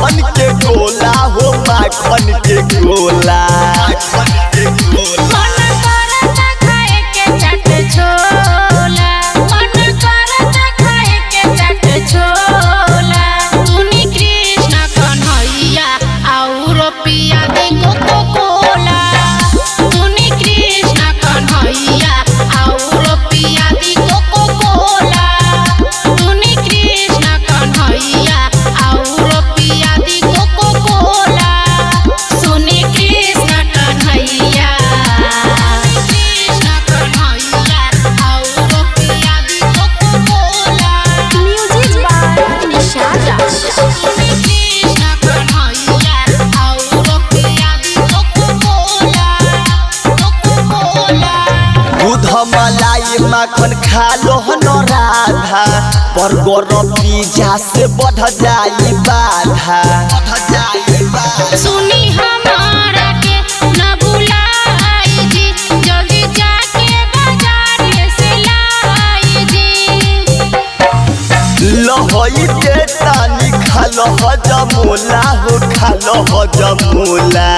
माखन के गोला हो माखन के गोला। मलाई माखन खा लो न राधा पर गरम पिज्जा से बढ़ जाई बाधा। सुनी हमारा के न बुलाई जी जल्दी जाके बाजार से लाई जी। लहई के तानी खा लो जमूला हो खा लो जमूला।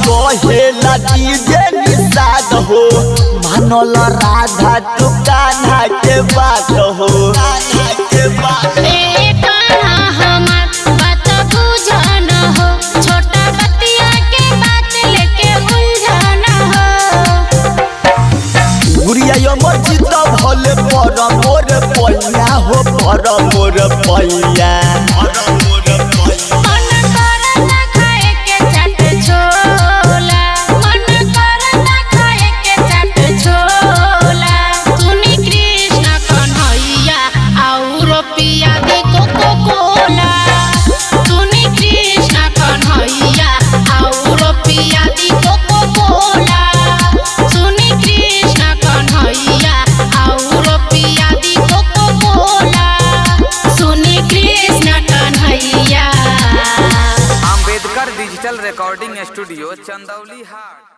कहेला डीजे निषाद हो मानल राधा तू कान्हा के बात हो। गुड़िया मस्जिद भले पर मोर पैया हो पर मोर पैया। डिजिटल रिकॉर्डिंग स्टूडियो चंदौली हाट।